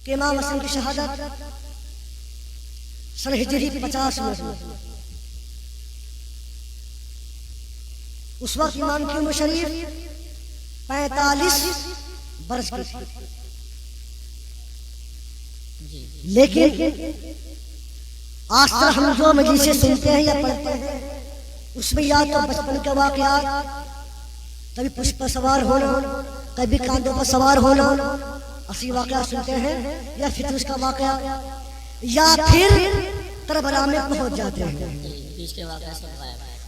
कि इमाम हसन की शहादत सन हिजरी 50 में। उस वक्त इमाम की उम्र शरीफ 45 बरस की थी। लेकिन आज तक हम जो मजलिसें सुनते हैं या पढ़ते हैं उसमें या तो बचपन के वाकयात, कभी पुष्प पर सवार होना, कभी कांधों पर सवार होना, असली वाकया सुनते हैं, या फिर उसका वाकया, या फिर करबला में पहुंच जाते हैं।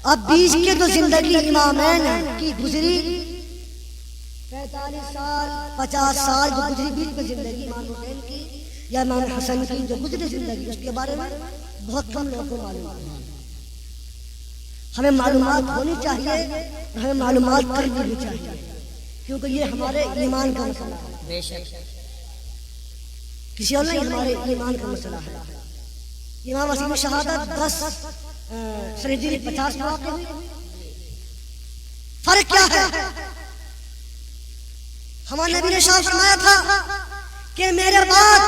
अब बीच के जो जिंदगी इमामैन की गुजरी 45 साल 50 साल जो गुजरी, बीच में जिंदगी इमाम हुसैन की या इमाम हसन की जो गुजरी जिंदगी, उसके बारे में बहुत कम लोगों को मालूम है। हमें मालूमात होनी चाहिए, हमें मालूमात करनी भी चाहिए, क्योंकि ये हमारे ईमान का मसला है, किसी और नहीं, हमारे ईमान का मसला है। इमाम हसन की शहादत 10 सन हिजरी 50 में वाक़ हुई। फर्क क्या है? हमारे नबी ने शाह फरमाया था कि मेरे बाद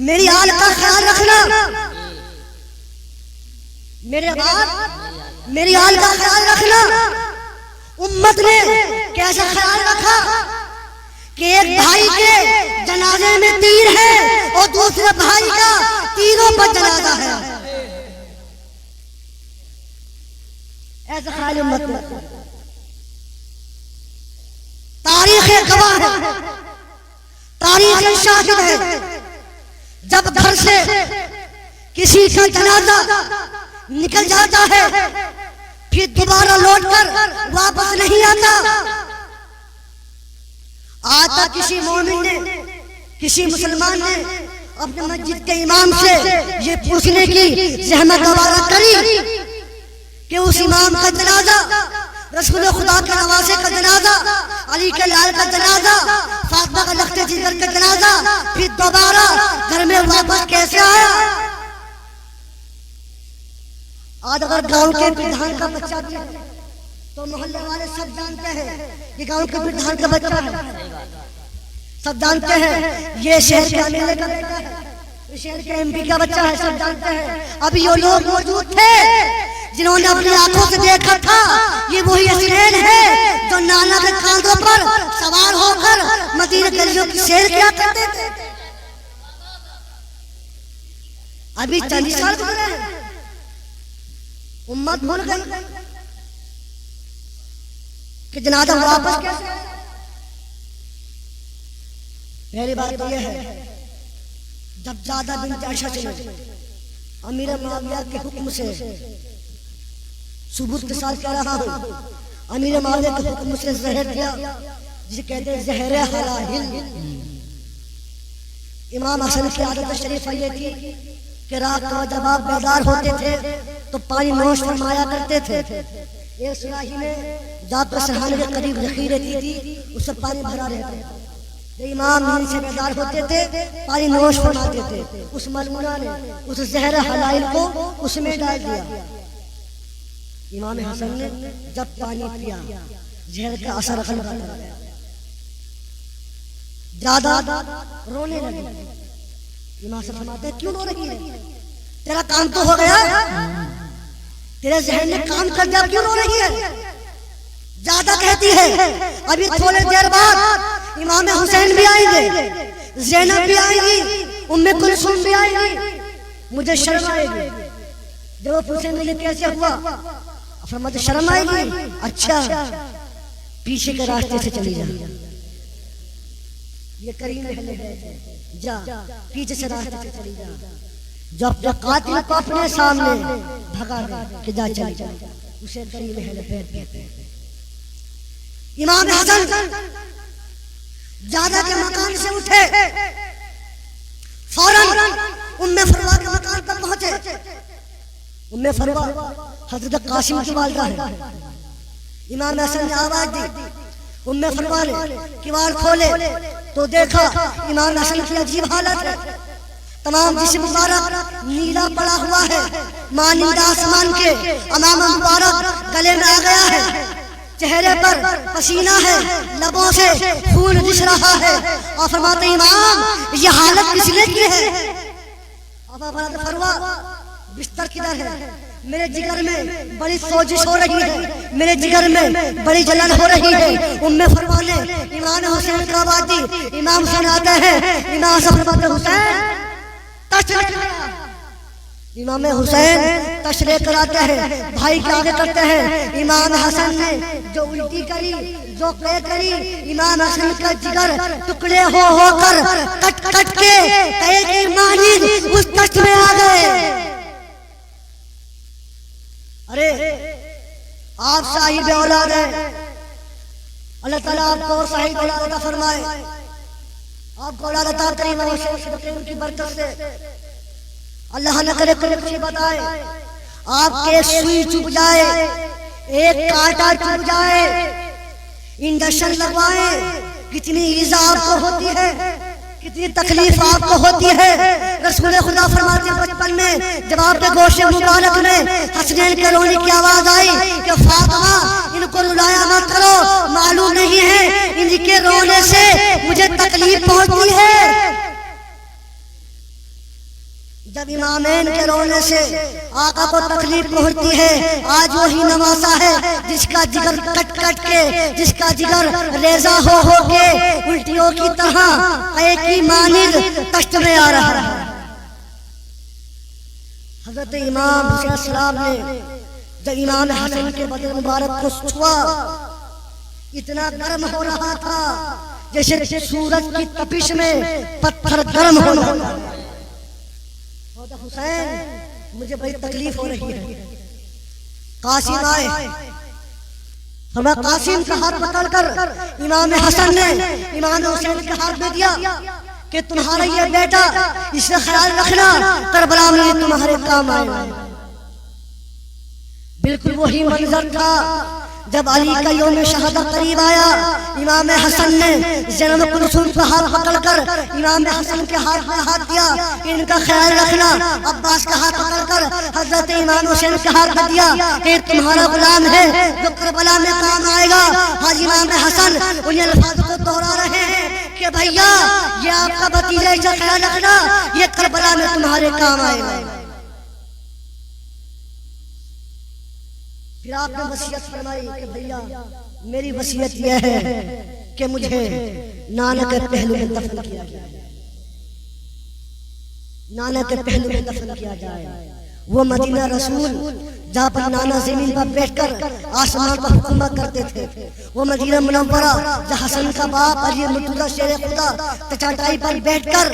मेरी आल का ख्याल रखना, मेरे बाद मेरी आल का ख्याल रखना। उम्मत ने कैसा ख्याल रखा कि एक भाई के जनाजे में तीर है और दूसरे भाई का तीरों पर जनाजा है। ऐसा ख्याल उम्मत ने। तारीख गवाह है, तारीख शाहिद है, जब घर से किसी का जनाजा निकल जाता है फिर दोबारा लौटकर वापस नहीं आता। आता किसी मोमिन ने, किसी मुसलमान ने अपने मस्जिद के इमाम से ये पूछने की जहमत गवारा करी कि उस इमाम का जनाजा, रसूल खुदा के नवासे का जनाजा, अली के लाल का जनाजा, फातिमा का लख्ते जिगर का जनाजा फिर दोबारा घर में वापस कैसे आया। आज अगर गांव के प्रधान का बच्चा भी है तो मोहल्ले वाले सब जानते हैं कि गांव के प्रधान का बच्चा है, सब जानते हैं ये शहर के एमएलए का बेटा है, शहर के एमपी का बच्चा है, सब जानते हैं। अभी ये लोग मौजूद थे जिन्होंने अपनी आंखों से देखा था ये वही हसनैन है जो नाना के कांधों पर सवार होकर मदीना गलियों की सैर किया करते थे। अभी 40 साल गुजरे हैं, उम्मत भूल गई कि जनाजा वापस कैसे। पहली बात तो यह है, जब ज़्यादा बिन्त आयशा चले अमीर मुआविया के हुक्म से सुबूत के साथ कह रहा हूँ, अमीर मुआविया के हुक्म से जहर दिया जिसे कहते हैं जहर हलाहिल। इमाम हसन की आदत शरीफ ये थी कि रात को जब आप बेदार होते थे तो पानी नोश फरमाया करते थे। एक सुराही में जाकर सरहाने के करीब रखी रहती थी, उससे पानी भरा रहता था। इमाम नींद से बेदार होते थे, पानी नोश फरमाते थे। उस मलमूना ने उस जहर हलाइल को उसमें डाल दिया। इमाम हसन ने जब पानी पिया जहर का असर खत्म हो गया, ज्यादा रोने लगी। इमाम से फरमाते हैं क्यों रो रही है, तेरा काम तो हो गया, तेरे जहन ने काम कर दिया, क्यों रो रही है। ज्यादा कहती है अभी थोड़ी देर बाद इमाम हुसैन भी आएंगे, ज़ैनब भी आएगी, उम्मे कुलसूम भी आएगी, मुझे शर्म आएगी। जब वो पूछेंगे ये कैसे हुआ, फरमाते शर्म आएगी, अच्छा पीछे के रास्ते से चली जा, ये करीम है जा, पीछे से रास्ते से चली जा। जब तक कातिल को अपने सामने भगा दे कि जा चली जा, उसे करीम है पैर कहते हैं। इमाम हसन ज्यादा के मकान से उठे, फौरन उम्मे फरवा के मकान पर पहुंचे। उम्मे फरवा हजरत कासिम की वालिदा है। इमाम हसन ने आवाज दी, उम्मे फरवा ने किवाड़ खोले तो देखा इमाम हसन की अजीब हालत है, तमाम जिस्म मुबारक नीला पड़ा हुआ है, मानिंदा आसमान के अमाम मुबारक गले में आ गया है, चेहरे पर पसीना है, लबों से खून रिस रहा है, और फरमाते इमाम ये हालत किसने की है? अब फरवा बिस्तर किधर है? मेरे जिगर में बड़ी सोजिश हो रही है, मेरे जिगर में बड़ी जलन हो रही है। उम्मे फरवा ने इमाम हुसैन का आवाज दी। इमाम हुसैन आते हैं, इमाम फरमाते हुसैन इमाम हुसैन तशरीह कराते हैं, भाई के आगे करते हैं। इमाम हसन ने जो उल्टी करी, जो क़े करी, इमाम हसन का जिगर टुकड़े हो होकर कट कट के क़े की मानिंद उस तख्त में आ गए। अरे आप साहिब औलाद हैं, अल्लाह ताला आपको साहिब औलाद अता फरमाए, आपको औलाद अता करे उनकी बरकत से। अल्लाह न करे कोई अच्छी बताए, आपके सुई चुभ जाए, एक कांटा चुभ जाए, इंजेक्शन लगवाए, कितनी ईजा आपको होती है, कितनी तकलीफ आपको होती है। रसूल खुदा फरमाते हैं बचपन में जब आपके गोशे मुबारक में हसनैन के रोने की आवाज आई कि फातिमा इनको रुलाया मत करो, मालूम नहीं है इनके रोने से मुझे तकलीफ पहुंचती है। जब इमामैन के रोने से आका को तकलीफ पहुंचती है, आज वही नवासा है जिसका जिगर कट कट के, जिसका जिगर रेजा हो के उल्टियों की तरह एक ही मानिद तख्त में आ रहा है। हजरत इमाम हुसैन सलाम ने जब इमाम हसन के बदन मुबारक को छुआ, इतना गर्म हो रहा था जैसे सूरज की तपिश में पत्थर गर्म होना। हुसैन मुझे बड़ी तकलीफ हो रही है। कासिम आए, हमें कासिम का हाथ पकड़कर इमाम हसन ने इमाम हुसैन के हाथ में दिया कि तुम्हारा ये बेटा, इसका ख्याल रखना, करबला में तुम्हारे काम आएगा। बिल्कुल वही मंजर था जब अली का यौम शहादत करीब आया। इमाम हसन ने ज़ैनब कुलसूम का हाथ पकड़कर इमाम हसन के हाथ में हाथ दिया, इनका ख्याल रखना। अब्बास का हाथ पकड़कर हजरत इमाम हुसैन के हाथ में दिया कि तुम्हारा गुलाम है जो करबला में काम आएगा। आज इमाम हसन उन अल्फाज को दोहरा रहे हैं कि भैया ये आपका भतीजा, इसका ख्याल रखना, ये करबला में तुम्हारे काम आएगा। फिर आपने वसीयत फरमाई कि भैया मेरी वसीयत यह है कि मुझे नाना के पहलू में दफन किया जाए, नाना के पहलू में दफन किया जाए। वो मदीना रसूल जहाँ पर नाना जमीन पर बैठकर आसमान पर हुकूमत करते थे, वो मदीना मुनव्वरा जहाँ हसन का बाप अली मुर्तज़ा शेर खुदा चटाई पर बैठकर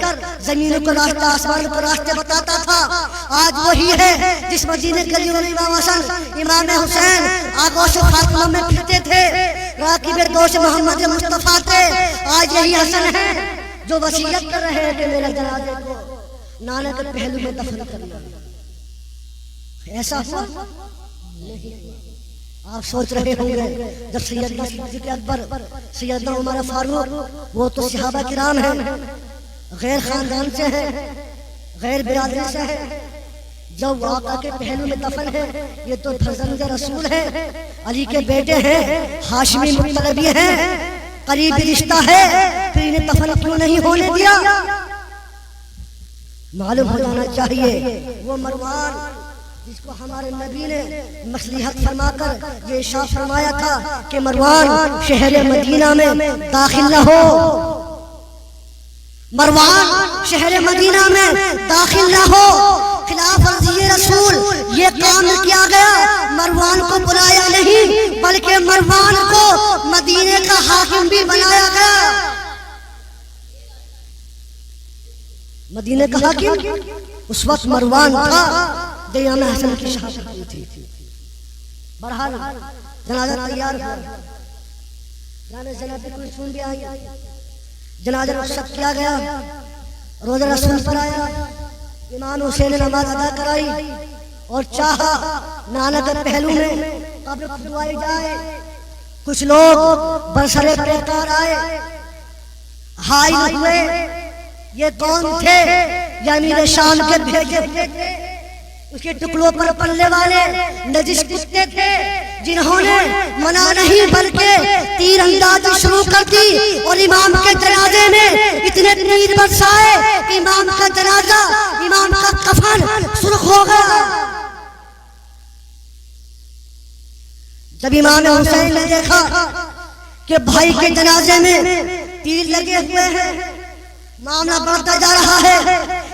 जमीन को रास्ता, आसमान को रास्ते बताता था। आज वही है जिस मदीने गलियों में इमाम हसन इमाम हुसैन आगोश फातिमा में फिरते थे, राकिब दोष मोहम्मद मुस्तफा थे। आज यही हसन है जो वसीयत कर रहे हैं कि मेरे जनाजे को नाना के पहलू में दफन करना। ऐसा हुआ नहीं। आप सोच रहे होंगे जब सैयदना सिद्दीक़ अकबर, सैयदना उमर फारूक, वो तो सहाबा किराम हैं, गैर खानदान से हैं, गैर बिरादरी से हैं, जब आका के पहलू में दफन है, ये तो फर्जंद रसूल है, अली के बेटे हैं, हाशमी मुतलबी हैं, करीबी रिश्ता है, फिर इन्हें दफन क्यों नहीं होने दिया? मालूम हो जाना चाहिए वो मरवान जिसको हमारे नबी ने मसलिहत फरमाकर ये इरशाद फरमाया था कि मरवान शहर मदीना में दाखिल न हो, मरवान शहर मदीना में दाखिल न हो। खिलाफ वर्जी रसूल ये काम किया गया, मरवान को बुलाया नहीं बल्कि मरवान को मदीने का हाकिम भी बनाया गया। मदीने का हाकिम उस वक्त मरवान था, इमाम हसन की शहादत हुई थी। बहरहाल जनाजा तैयार हुआ, जनाजा कुलसूम भी आई, जनाजा रुखसत किया गया, रोजा रसूल पर आया, इमाम हुसैन ने नमाज अदा कराई और चाहा नाना के पहलू में कब्र खुदवाई जाए। कुछ लोग बरसरे बेकार आए, हाई हुए, ये कौन थे? ये अमीर शाम के भेजे हुए थे, उसके टुकड़ों पर पलने वाले नजिश कुत्ते थे जिन्होंने मना नहीं बल्कि तीर अंदाजी शुरू कर दी और इमाम के जनाजे में इतने तीर बरसाए कि इमाम का जनाजा, इमाम का कफन सुर्ख हो गया। जब इमाम हुसैन ने देखा कि भाई के जनाजे में तीर लगे हुए हैं, मामला बढ़ता जा रहा है,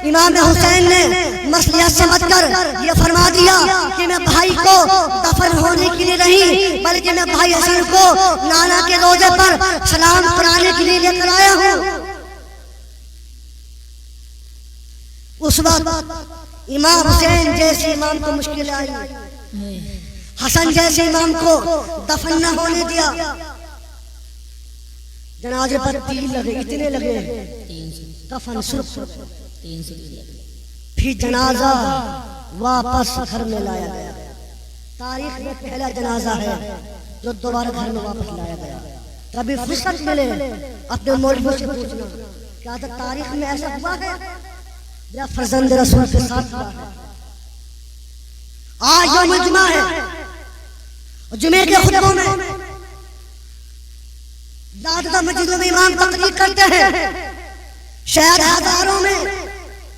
इमाम हुसैन ने मसला समझकर ये फरमा दिया कि मैं भाई को दफन होने के लिए नहीं बल्कि मैं भाई हसन को नाना के रोजे पर सलाम कराने के लिए लेकर आया हूँ। उस वक्त इमाम हुसैन जैसे इमाम को मुश्किल आई, हसन जैसे इमाम को दफन न होने दिया। जनाजे पर तीर लगे, इतने लगे, कफन सुर्ख, फिर जनाजा वापस घर में लाया गया। तारीख में पहला जनाजा है जो दोबारा घर में वापस लाया गया। कभी फुर्सत मिले अपने मौलवी से पूछना क्या तो तारीख में ऐसा हुआ है या फर्जंद रसूल के साथ हुआ है। आज यौम जुमा है, जुमे के खुतबों में ज्यादातर मस्जिदों में इमाम तकरीर करते हैं। शायद हजारों में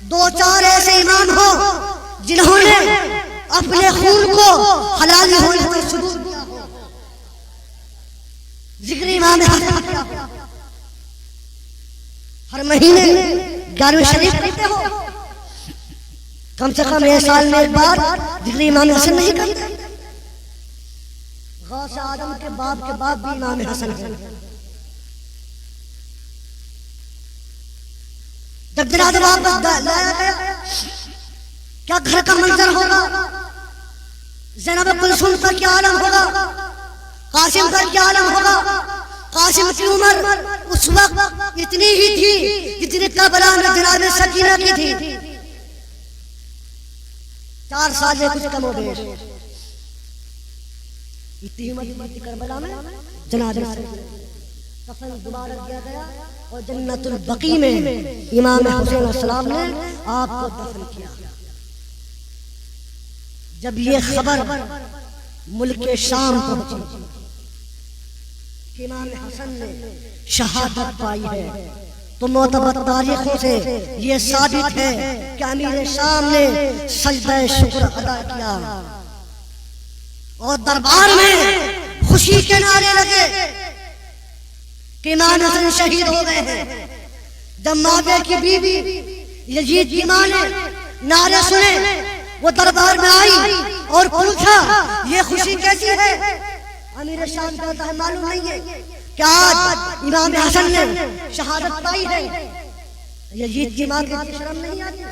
दो चार ऐसे इमाम हो जिन्होंने अपने खून को हलाल होने से शुरू किया हो। जिक्र इमाम हसन किया हो। हर महीने 11वें शरीफ करते हो, कम से कम एक साल में एक बार जिक्र इमाम हसन नहीं करते। गौस आदम के बाप भी इमाम हसन है। जब जनाजा वापस लाया गया, क्या घर का मंजर होगा, ज़ैनब कुलसुम का क्या आलम होगा, कासिम का क्या आलम होगा। कासिम की उम्र उस वक्त इतनी ही थी जितनी करबला में जनाब सकीना की थी, 4 साल में कुछ कम हो गए। इतनी उम्र थी करबला में जनाब कफन दोबारा दिया गया और जन्नतुल बकी में इमाम हुसैन अस्सलाम ने आपको दफन किया। जब ये खबर मुल्क शाम पहुंची कि इमाम हसन ने शहादत पाई है तो मोतबर तारीखों से ये साबित है कि अमीर शाम ने सजदा शुक्र अदा किया और दरबार में खुशी के नारे लगे कि इमाम हसन शहीद हो गए हैं। जब मावे की बीवी यजीद की मां ने नारे सुने, वो दरबार में आई और पूछा ये खुशी कैसी है। अमीर शाम कहता है मालूम नहीं है कि आज इमाम हसन ने शहादत पाई है। यजीद की मां को शर्म नहीं आती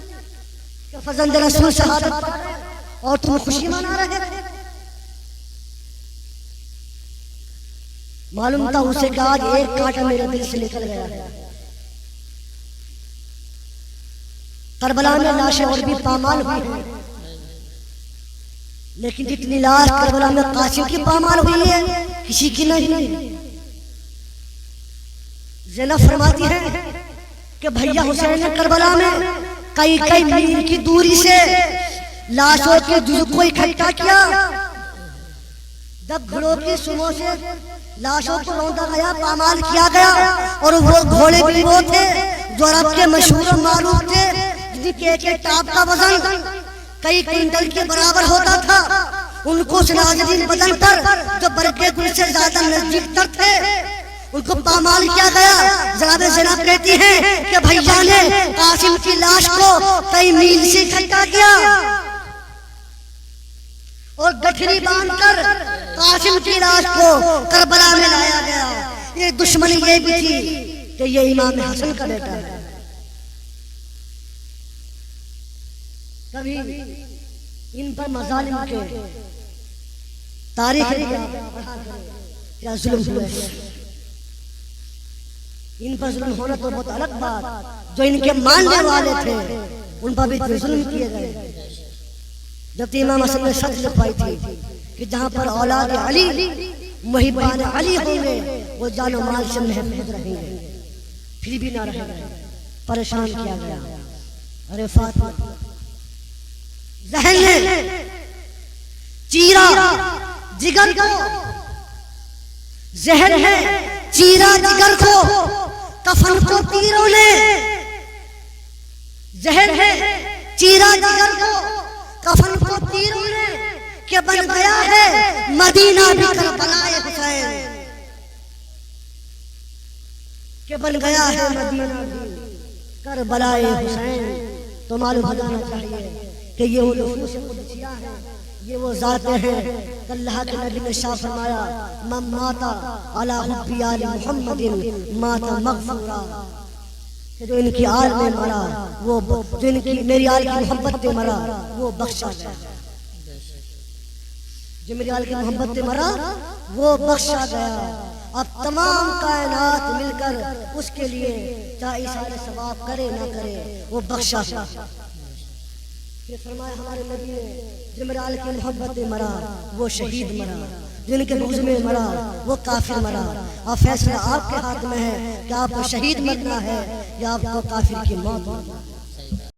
कि फर्जंद रसूल शहादत पा रहे और तुम खुशी मना रहे थे। मालूम था उसे कि आज एक कांटा मेरे दिल से निकल गया है। करबला में लाशें और भी पामाल हुई हैं, लेकिन जितनी लाश करबला में कासिम की पामाल हुई है किसी की नहीं। ज़ैनब फरमाती है कि भैया हुसैन ने करबला में कई कई मील की दूरी से लाशों के जुज़ को इकट्ठा किया। जब घोड़ों की सुमों से लाशों को रौंदा गया, पामाल किया गया और वो घोड़े भी वो थे जो अरब के मशहूर और मारूफ थे, जिनके एक टाप का वजन कई क्विंटल के बराबर होता था। उनको सिराजुद्दीन बदन पर जो बरके गुल से ज्यादा नजदीक तर थे उनको पामाल किया गया। जनाब ज़ैनब कहती हैं कि भैया ने कासिम की लाश को कई मील से इकट्ठा किया और गठरी बांधकर कासिम की लाश को करबला में लाया गया। ये दुश्मनी ये भी थी कि ये इमाम हसन का बेटा है। कभी इन पर मजालिम के तारीख क्या जुल्म हुए, इन पर जुल्म होना तो बहुत अलग बात, जो इनके मानने वाले थे उन पर भी जुल्म किए गए। जब इमाम हसन ने सच लिखवाई थी कि जहाँ पर औलाद अली मुहिबान अली होंगे वो जानो माल से महफूज रहेंगे, फिर भी ना रहेंगे, परेशान किया गया। अरे फातिमा जहन ने चीरा जिगर को, जहन है चीरा जिगर को, कफन को तीरों ने, जहन है चीरा जिगर को, कफन को तीरों ने, के बन गया है मदीना भी करबलाए हुसैन, के बन गया है मदीना भी करबलाए हुसैन। तो मालूम हो जाना चाहिए कि ये वो नफूस कुदसिया है, ये वो ज़ातें हैं। अल्लाह के नबी ने शाह फरमाया, मन माता अला हुब्बी आल मुहम्मदिन माता मग़फ़ूरा, कि जो इनकी आल में मरा, वो जो इनकी मेरी आल की मोहब्बत में मरा वो बख्शा गया, जो मेरी आल की मोहब्बत में मरा वो बख्शा गया। अब तमाम कायनात मिलकर उसके लिए चाहे इशारे सवाब करे ना करे वो बख्शा गया। फिर फरमाया हमारे नबी ने, जो मेरे आल की मोहब्बत में मरा वो शहीद मरा, जिनके बुग़्ज़ में मरा वो काफिर मरा। अब फैसला आपके हाथ में है कि आपको शहीद मरना है या आपको काफिर की मौत मरना है।